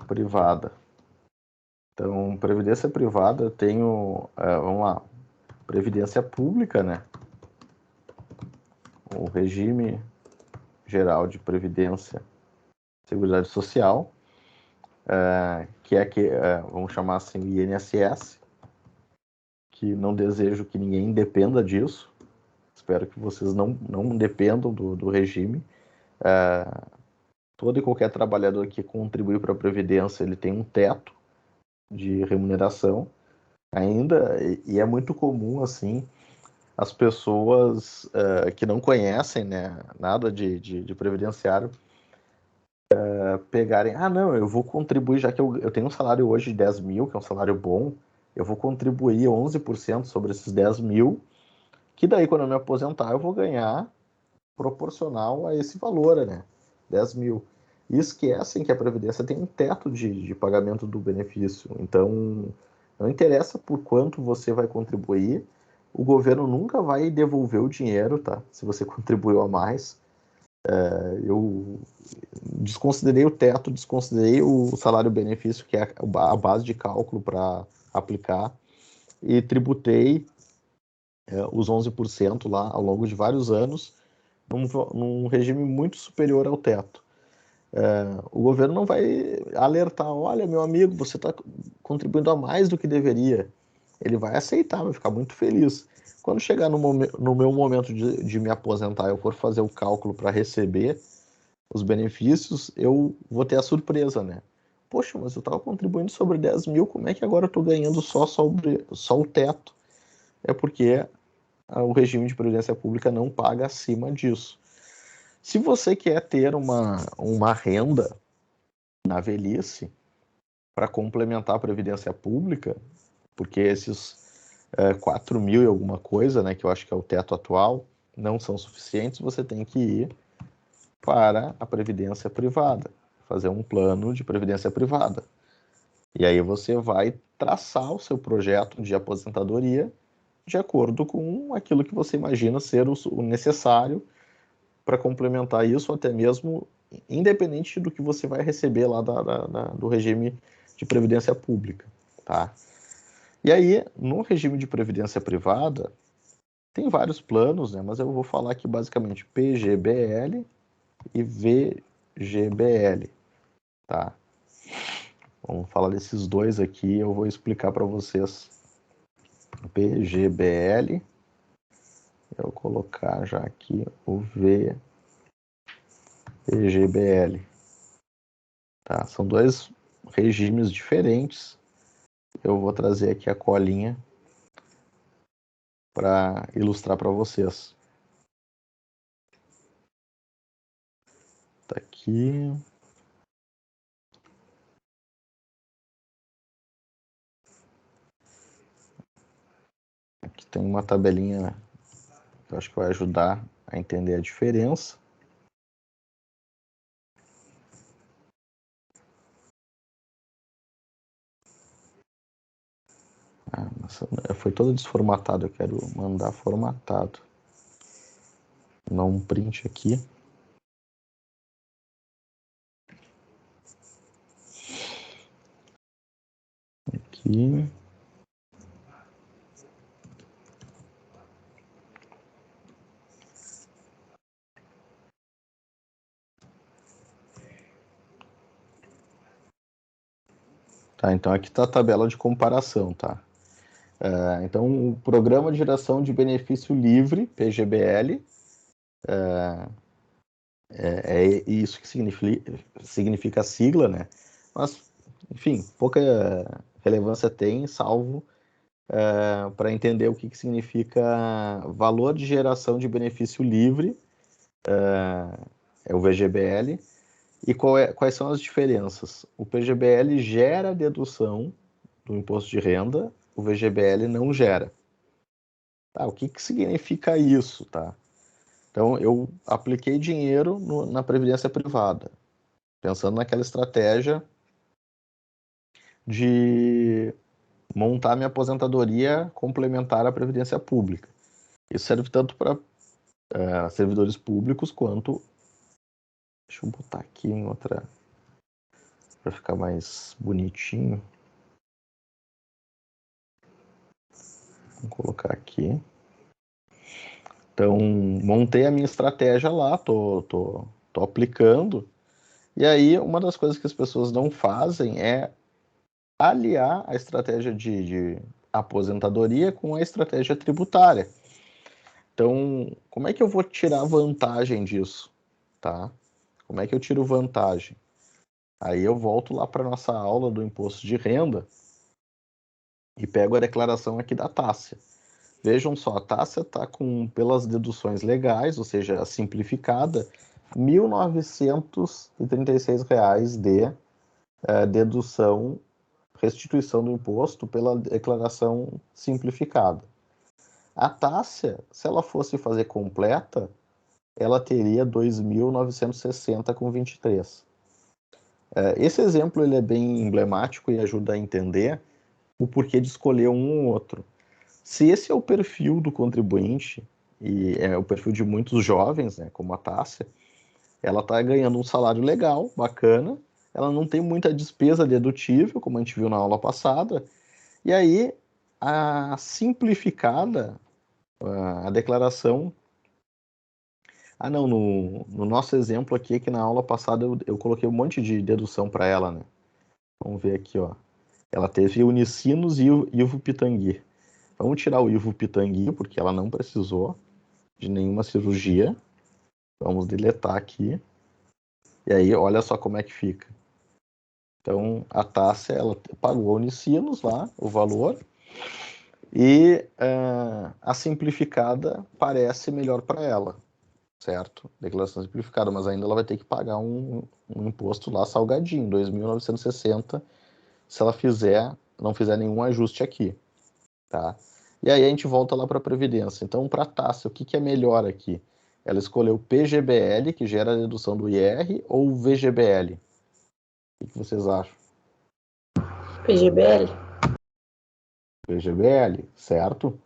Privada. Então, Previdência Privada, eu tenho, vamos lá, Previdência Pública, né? O Regime Geral de Previdência e Seguridade Social, que é vamos chamar assim, o INSS, que não desejo que ninguém dependa disso. Espero que vocês não dependam do regime. Todo e qualquer trabalhador que contribui para a Previdência, ele tem um teto de remuneração ainda, e é muito comum, assim, as pessoas que não conhecem, né, nada de previdenciário, pegarem, não, eu vou contribuir, já que eu tenho um salário hoje de 10 mil, que é um salário bom, eu vou contribuir 11% sobre esses 10 mil, que daí quando eu me aposentar eu vou ganhar proporcional a esse valor, né, 10 mil. E esquecem que a Previdência tem um teto de pagamento do benefício, então não interessa por quanto você vai contribuir, o governo nunca vai devolver o dinheiro, tá? Se você contribuiu a mais. Eu desconsiderei o teto, desconsiderei o salário-benefício, que é a base de cálculo para aplicar, e tributei os 11% lá ao longo de vários anos, num regime muito superior ao teto. O governo não vai alertar, olha, meu amigo, você está contribuindo a mais do que deveria. ele vai aceitar, vai ficar muito feliz. Quando chegar no meu momento de me aposentar, eu for fazer o cálculo para receber os benefícios, eu vou ter a surpresa, né? Poxa, mas eu estava contribuindo sobre 10 mil, como é que agora eu estou ganhando só o teto? É porque o regime de previdência pública não paga acima disso. Se você quer ter uma renda na velhice para complementar a previdência pública, porque esses 4 mil e alguma coisa, né, que eu acho que é o teto atual, não são suficientes, você tem que ir para a previdência privada, fazer um plano de previdência privada. E aí você vai traçar o seu projeto de aposentadoria de acordo com aquilo que você imagina ser o necessário para complementar isso, até mesmo independente do que você vai receber lá do regime de previdência pública, tá? E aí, no regime de previdência privada, tem vários planos, né? Mas eu vou falar aqui basicamente PGBL e VGBL, tá? Vamos falar desses dois aqui, eu vou explicar para vocês. PGBL, eu vou colocar já aqui o VGBL, tá? São dois regimes diferentes. Eu vou trazer aqui a colinha para ilustrar para vocês. Tá aqui. Aqui tem uma tabelinha que eu acho que vai ajudar a entender a diferença. Nossa, foi todo desformatado, eu quero mandar formatado. Não um print aqui. Aqui. Tá, então aqui está a tabela de comparação, tá? Então, o Programa de Geração de Benefício Livre, PGBL, é isso que significa a sigla, né? Mas, enfim, pouca relevância tem, salvo para entender o que significa valor de geração de benefício livre, é o VGBL, e quais são as diferenças. O PGBL gera dedução do imposto de renda, o VGBL não gera. Tá, o que significa isso, tá? Então, eu apliquei dinheiro na previdência privada, pensando naquela estratégia de montar minha aposentadoria complementar à previdência pública. Isso serve tanto para servidores públicos quanto... Deixa eu botar aqui em outra... para ficar mais bonitinho. Vou colocar aqui. Então, montei a minha estratégia lá, tô aplicando. E aí, uma das coisas que as pessoas não fazem é aliar a estratégia de aposentadoria com a estratégia tributária. Então, como é que eu vou tirar vantagem disso, tá? Como é que eu tiro vantagem? Aí eu volto lá para nossa aula do imposto de renda e pego a declaração aqui da Tássia. Vejam só, a Tássia está com, pelas deduções legais, ou seja, a simplificada, R$ 1.936 de dedução, restituição do imposto pela declaração simplificada. A Tássia, se ela fosse fazer completa, ela teria 2.960,23. Esse exemplo ele é bem emblemático e ajuda a entender o porquê de escolher um ou outro. Se esse é o perfil do contribuinte, e é o perfil de muitos jovens, né, como a Tássia, ela está ganhando um salário legal, bacana, ela não tem muita despesa dedutível, como a gente viu na aula passada, e aí a simplificada, a declaração... não, no nosso exemplo aqui, que na aula passada eu coloquei um monte de dedução para ela, né? Vamos ver aqui, ó. Ela teve Unicinos e Ivo Pitangui. Vamos tirar o Ivo Pitanguinho, porque ela não precisou de nenhuma cirurgia. Vamos deletar aqui. E aí, olha só como é que fica. Então, a Tássia, ela pagou a Unicinos lá, o valor, e a simplificada parece melhor para ela, certo? Declaração simplificada, mas ainda ela vai ter que pagar um imposto lá salgadinho, 2.960, se ela não fizer nenhum ajuste aqui, tá? E aí a gente volta lá para a Previdência. Então, para a Tássia, o que é melhor aqui? Ela escolheu o PGBL, que gera a dedução do IR, ou o VGBL? O que vocês acham? PGBL? PGBL, certo?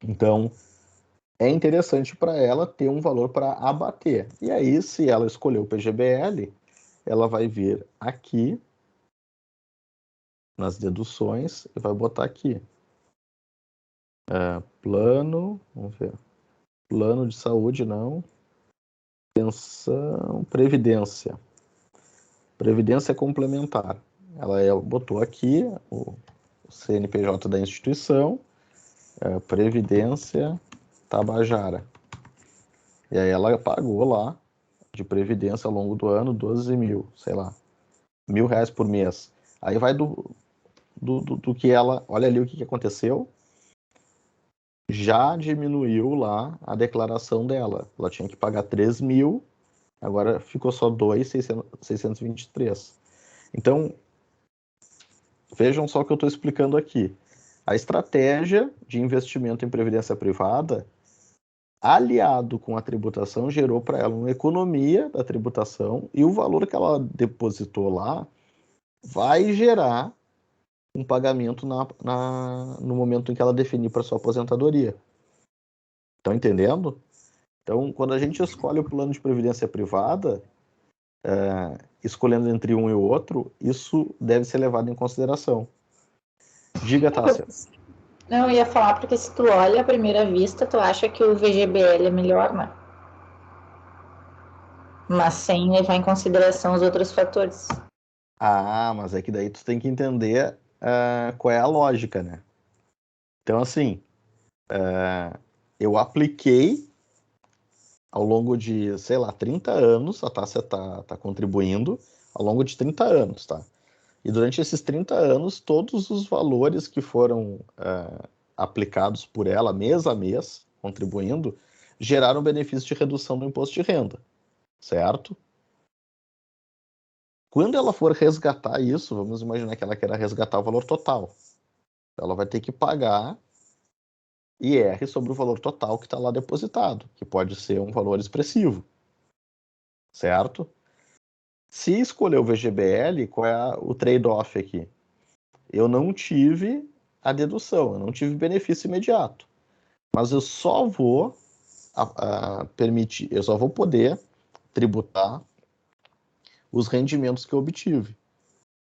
Então, é interessante para ela ter um valor para abater. E aí, se ela escolher o PGBL, ela vai vir aqui nas deduções e vai botar aqui. Plano, vamos ver. Plano de saúde, não. Pensão, previdência. Previdência complementar. Ela botou aqui o CNPJ da instituição, Previdência Tabajara. E aí ela pagou lá de previdência ao longo do ano 12 mil, sei lá, R$1.000 por mês. Aí vai do que ela, olha ali o que aconteceu, já diminuiu lá a declaração dela. Ela tinha que pagar 3 mil, agora ficou só 2.623. Então, vejam só o que eu estou explicando aqui. A estratégia de investimento em previdência privada, aliado com a tributação, gerou para ela uma economia da tributação, e o valor que ela depositou lá vai gerar um pagamento no momento em que ela definir para sua aposentadoria. Estão entendendo? Então, quando a gente escolhe o plano de previdência privada, escolhendo entre um e o outro, isso deve ser levado em consideração. Diga, Tássia. Não, eu ia falar porque se tu olha à primeira vista, tu acha que o VGBL é melhor, né? Mas sem levar em consideração os outros fatores. Ah, mas é que daí tu tem que entender qual é a lógica, né? Então, assim, eu apliquei ao longo de, sei lá, 30 anos, a Tássia tá contribuindo ao longo de 30 anos, tá? E durante esses 30 anos, todos os valores que foram aplicados por ela, mês a mês, contribuindo, geraram benefício de redução do imposto de renda, certo? Quando ela for resgatar isso, vamos imaginar que ela queira resgatar o valor total. Ela vai ter que pagar IR sobre o valor total que está lá depositado, que pode ser um valor expressivo, certo? Se escolher o VGBL, qual é o trade-off aqui? Eu não tive a dedução, eu não tive benefício imediato, mas eu só vou permitir, eu só vou poder tributar os rendimentos que eu obtive.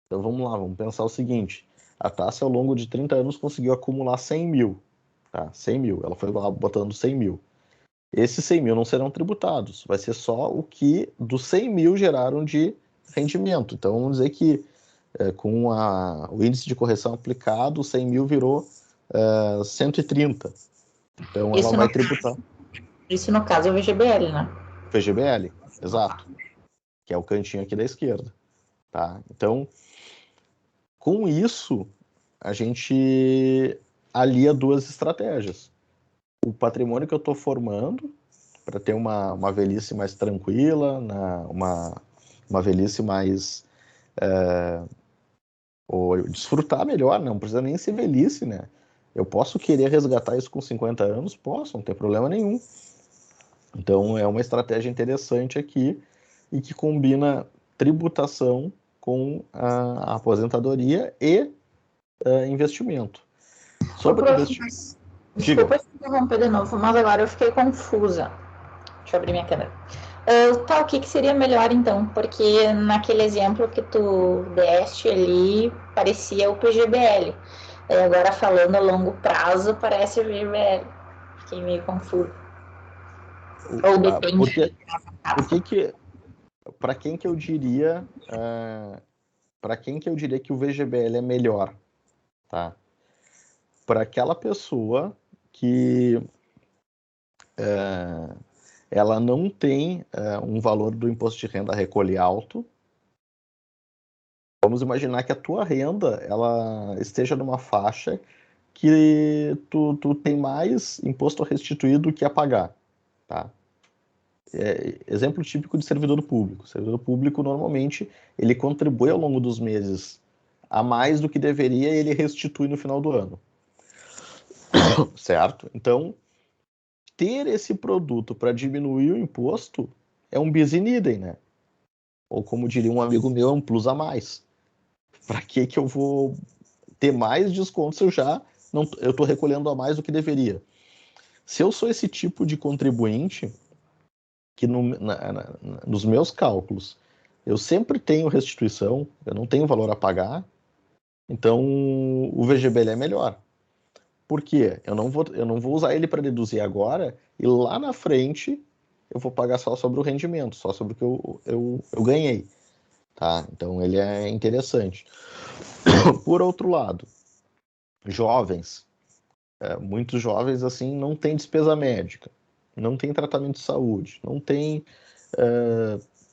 Então vamos lá, vamos pensar o seguinte: a Tássia ao longo de 30 anos conseguiu acumular 100 mil, tá? 100 mil, ela foi lá botando 100 mil. Esses 100 mil não serão tributados, vai ser só o que dos 100 mil geraram de rendimento. Então vamos dizer que com o índice de correção aplicado, 100 mil virou 130. Então ela vai tributar. Isso no caso é o VGBL, né? VGBL, exato. Que é o cantinho aqui da esquerda. Tá? Então, com isso, a gente alia duas estratégias. O patrimônio que eu estou formando, para ter uma velhice mais tranquila, uma velhice mais... ou desfrutar melhor, não precisa nem ser velhice, né? Eu posso querer resgatar isso com 50 anos? Posso, não tem problema nenhum. Então, é uma estratégia interessante aqui e que combina tributação com a aposentadoria e investimento. Sobre investimento. Desculpa te interromper de novo, mas agora eu fiquei confusa. Deixa eu abrir minha câmera. Tá, o que seria melhor então? Porque naquele exemplo que tu deste ali, parecia o PGBL. Agora falando a longo prazo, parece o VGBL. Fiquei meio confuso. Ou depende. Para quem que eu diria que o VGBL é melhor, tá? para aquela pessoa que ela não tem um valor do imposto de renda a recolher alto. Vamos imaginar que a tua renda ela esteja numa faixa que tu tem mais imposto a restituir do que a pagar, tá? Exemplo típico de servidor público. O servidor público, normalmente, ele contribui ao longo dos meses a mais do que deveria e ele restitui no final do ano. Certo? Então, ter esse produto para diminuir o imposto é um bis in idem, né? Ou como diria um amigo meu, é um plus a mais. Para que eu vou ter mais desconto se eu estou recolhendo a mais do que deveria? Se eu sou esse tipo de contribuinte, que nos meus cálculos eu sempre tenho restituição, eu não tenho valor a pagar, então o VGBL é melhor. Por quê? Eu não vou usar ele para deduzir agora e lá na frente eu vou pagar só sobre o rendimento, só sobre o que eu ganhei. Tá? Então ele é interessante. Por outro lado, jovens, muitos jovens assim não têm despesa médica, não tem tratamento de saúde, não tem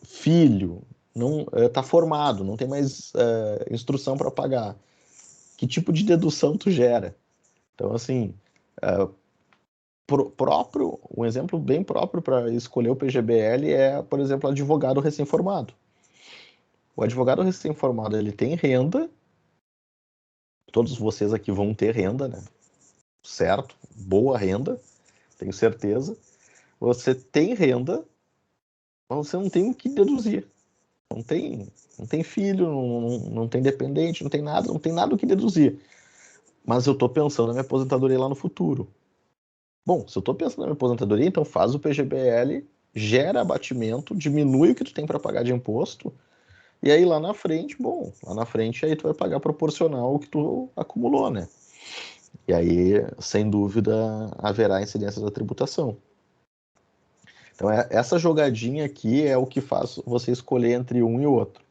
filho, não está formado, não tem mais instrução para pagar. Que tipo de dedução tu gera? Então, assim, um exemplo bem próprio para escolher o PGBL é, por exemplo, advogado recém-formado. O advogado recém-formado, ele tem renda, todos vocês aqui vão ter renda, né? Certo? Boa renda, tenho certeza. Você tem renda, mas você não tem o que deduzir. Não tem filho, não tem dependente, não tem nada o que deduzir. Mas eu estou pensando na minha aposentadoria lá no futuro. Bom, se eu estou pensando na minha aposentadoria, então faz o PGBL, gera abatimento, diminui o que tu tem para pagar de imposto, e aí lá na frente aí tu vai pagar proporcional ao que tu acumulou, né? E aí, sem dúvida, haverá incidência da tributação. Então, essa jogadinha aqui é o que faz você escolher entre um e o outro.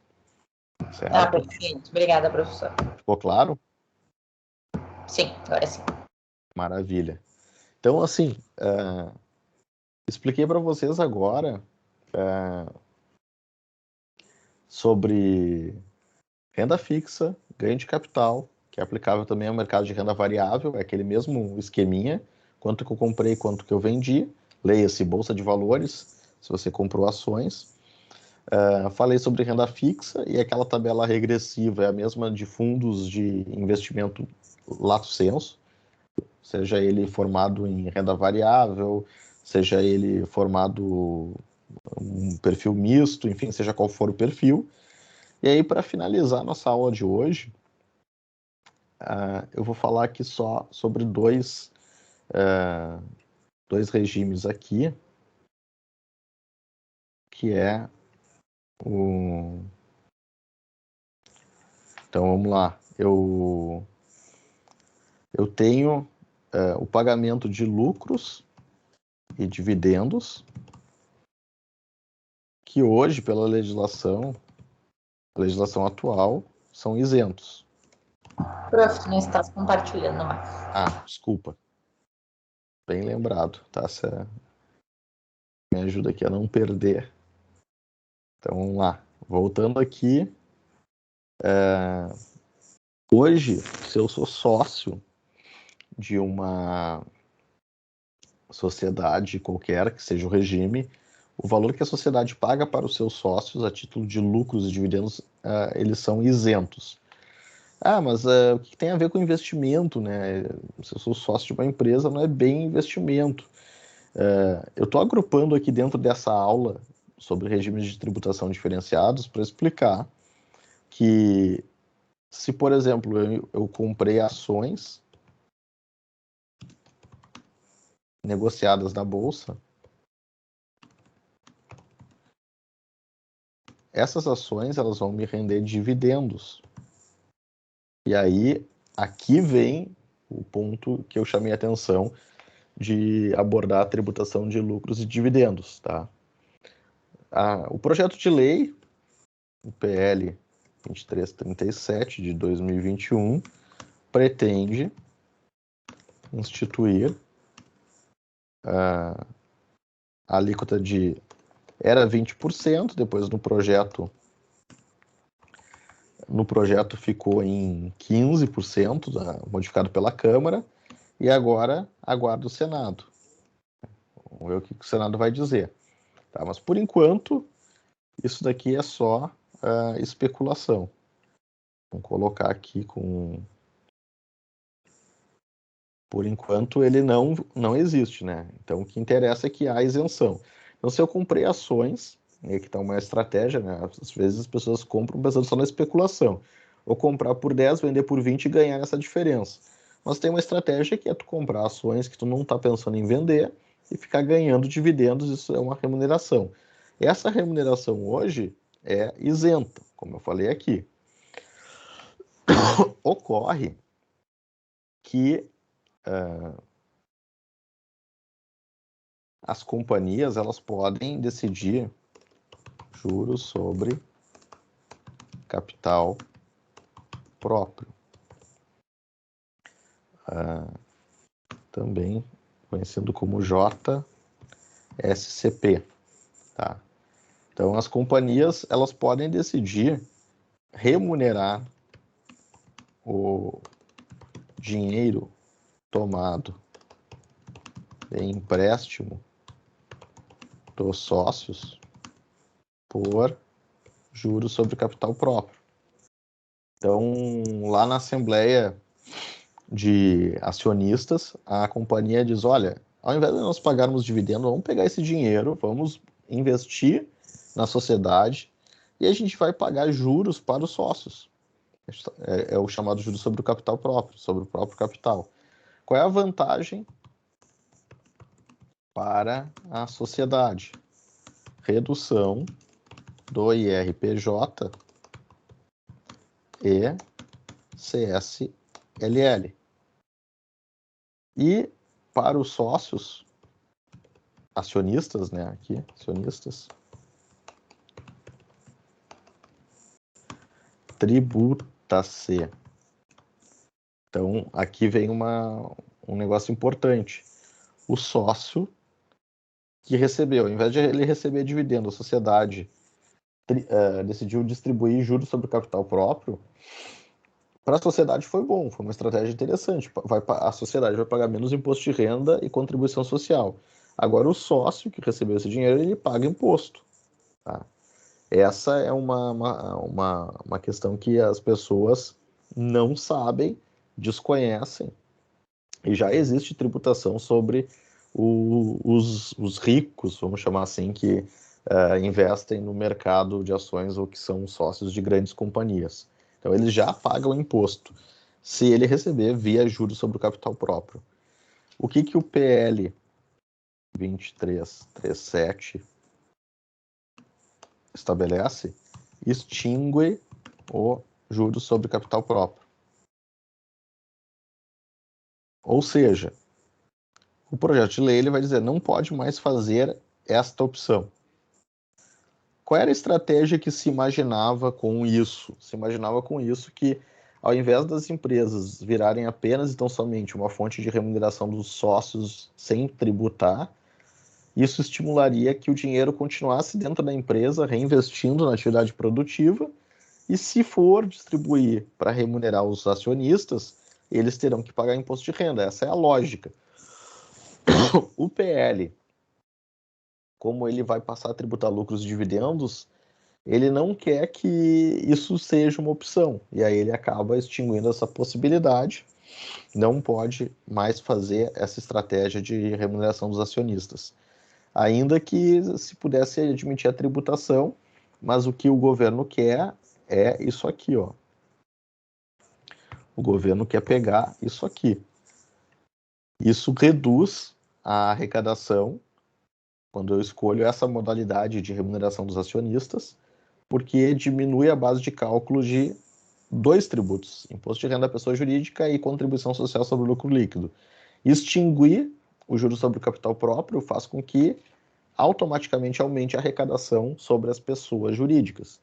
Certo? Perfeito. Obrigada, professor. Ficou claro? Sim, agora sim. Maravilha. Então, assim, expliquei para vocês agora sobre renda fixa, ganho de capital, que é aplicável também ao mercado de renda variável, é aquele mesmo esqueminha, quanto que eu comprei, quanto que eu vendi, leia-se Bolsa de Valores, se você comprou ações. Falei sobre renda fixa e aquela tabela regressiva é a mesma de fundos de investimento lato sensu, seja ele formado em renda variável, seja ele formado um perfil misto, enfim, seja qual for o perfil. E aí, para finalizar nossa aula de hoje, eu vou falar aqui só sobre dois regimes aqui, que é o... Então, vamos lá. Eu tenho o pagamento de lucros e dividendos, que hoje, pela legislação atual, são isentos. Prof, tu não estás compartilhando mais. Desculpa. Bem lembrado, tá? Me ajuda aqui a não perder. Então, vamos lá. Voltando aqui. Hoje, se eu sou sócio de uma sociedade qualquer, que seja o regime, o valor que a sociedade paga para os seus sócios a título de lucros e dividendos, eles são isentos. Mas o que tem a ver com investimento, né? Se eu sou sócio de uma empresa, não é bem investimento. Eu estou agrupando aqui dentro dessa aula sobre regimes de tributação diferenciados para explicar que se, por exemplo, eu comprei ações negociadas na bolsa, essas ações elas vão me render dividendos. E aí, aqui vem o ponto que eu chamei a atenção de abordar a tributação de lucros e dividendos, tá? O projeto de lei, o PL 2337 de 2021, pretende instituir a alíquota era 20%, depois no projeto ficou em 15%, modificado pela Câmara, e agora aguarda o Senado. Vamos ver o que o Senado vai dizer. Tá? Mas, por enquanto, isso daqui é só especulação. Vamos colocar aqui com... Por enquanto, ele não existe, né? Então, o que interessa é que há isenção. Então, se eu comprei ações, e aqui está uma estratégia, né? Às vezes as pessoas compram pensando só na especulação. Ou comprar por 10, vender por 20 e ganhar essa diferença. Mas tem uma estratégia que é tu comprar ações que tu não está pensando em vender e ficar ganhando dividendos, isso é uma remuneração. Essa remuneração hoje é isenta, como eu falei aqui. Ocorre que as companhias elas podem decidir juros sobre capital próprio. Também conhecido como JSCP. Tá? Então, as companhias elas podem decidir remunerar o dinheiro tomado em empréstimo dos sócios por juros sobre capital próprio. Então, lá na Assembleia de Acionistas, a companhia diz, olha, ao invés de nós pagarmos dividendo, vamos pegar esse dinheiro, vamos investir na sociedade e a gente vai pagar juros para os sócios. É o chamado juros sobre o capital próprio, sobre o próprio capital. Qual é a vantagem para a sociedade? Redução do IRPJ e CSLL. E para os sócios, acionistas, né? Aqui, acionistas, tributa-se. Então, aqui vem um negócio importante. O sócio que recebeu, ao invés de ele receber dividendo, a sociedade decidiu distribuir juros sobre o capital próprio. Para a sociedade foi bom, foi uma estratégia interessante. A sociedade vai pagar menos imposto de renda e contribuição social. Agora, o sócio que recebeu esse dinheiro, ele paga imposto. Tá? Essa é uma questão que as pessoas não sabem, desconhecem. E já existe tributação sobre os ricos, vamos chamar assim, que investem no mercado de ações ou que são sócios de grandes companhias. Então, eles já pagam imposto, se ele receber via juros sobre o capital próprio. O que o PL 2337 estabelece? Extingue o juros sobre capital próprio. Ou seja, o projeto de lei ele vai dizer não pode mais fazer esta opção. Qual era a estratégia que se imaginava com isso? Se imaginava com isso que, ao invés das empresas virarem apenas e tão somente uma fonte de remuneração dos sócios sem tributar, isso estimularia que o dinheiro continuasse dentro da empresa, reinvestindo na atividade produtiva, e se for distribuir para remunerar os acionistas, eles terão que pagar imposto de renda. Essa é a lógica. O PL, como ele vai passar a tributar lucros e dividendos, ele não quer que isso seja uma opção. E aí ele acaba extinguindo essa possibilidade. Não pode mais fazer essa estratégia de remuneração dos acionistas. Ainda que se pudesse admitir a tributação, mas o que o governo quer é isso aqui, ó. O governo quer pegar isso aqui. Isso reduz a arrecadação quando eu escolho essa modalidade de remuneração dos acionistas, porque diminui a base de cálculo de 2 tributos, imposto de renda da pessoa jurídica e contribuição social sobre o lucro líquido. Extinguir o juros sobre o capital próprio faz com que automaticamente aumente a arrecadação sobre as pessoas jurídicas.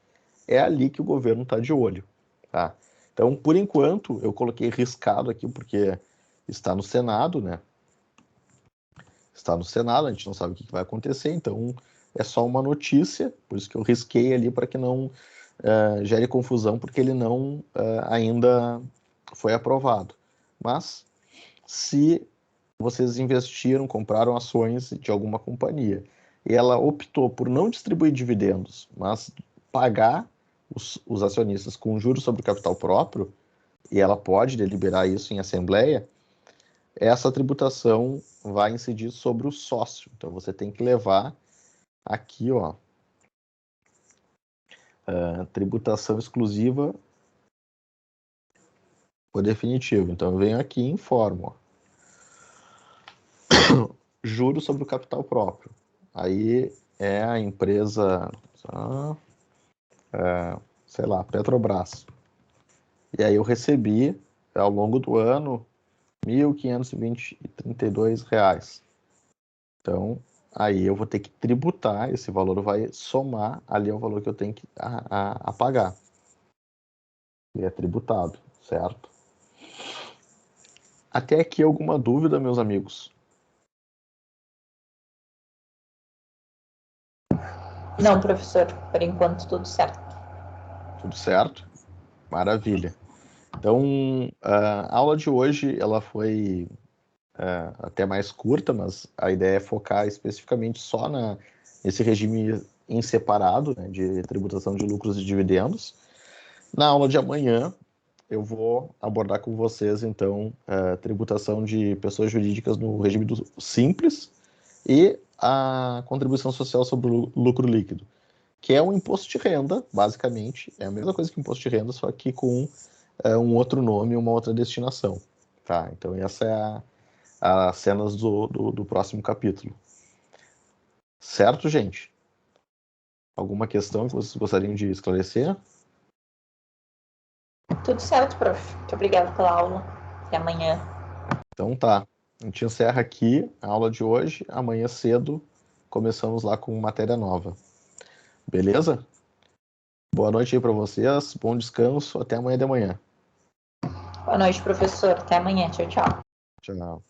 É ali que o governo está de olho. Tá? Então, por enquanto, eu coloquei riscado aqui, porque está no Senado, né? Está no Senado, a gente não sabe o que vai acontecer, então é só uma notícia, por isso que eu risquei ali para que não gere confusão, porque ele não ainda foi aprovado. Mas, se vocês investiram, compraram ações de alguma companhia, e ela optou por não distribuir dividendos, mas pagar os acionistas com juros sobre o capital próprio, e ela pode deliberar isso em assembleia, essa tributação vai incidir sobre o sócio. Então, você tem que levar aqui, ó, tributação exclusiva por definitivo. Então, eu venho aqui e informo, ó, juros sobre o capital próprio. Aí é a empresa, sei lá, Petrobras. E aí eu recebi, ao longo do ano, R$ 1.532. Então, aí eu vou ter que tributar, esse valor vai somar ali ao valor que eu tenho que a pagar. E é tributado, certo? Até aqui alguma dúvida, meus amigos? Não, professor, por enquanto tudo certo. Tudo certo? Maravilha. Então, a aula de hoje ela foi até mais curta, mas a ideia é focar especificamente só nesse regime em separado, né, de tributação de lucros e dividendos. Na aula de amanhã, eu vou abordar com vocês, então, a tributação de pessoas jurídicas no regime do simples e a contribuição social sobre o lucro líquido, que é um imposto de renda, basicamente. É a mesma coisa que imposto de renda, só que com um outro nome, uma outra destinação. Tá? Então, essa é as cenas do próximo capítulo. Certo, gente? Alguma questão que vocês gostariam de esclarecer? Tudo certo, prof. Muito obrigada pela aula. Até amanhã. Então tá. A gente encerra aqui a aula de hoje. Amanhã cedo começamos lá com matéria nova. Beleza? Boa noite aí para vocês. Bom descanso. Até amanhã de manhã. Boa noite, professor. Até amanhã. Tchau, tchau. Tchau.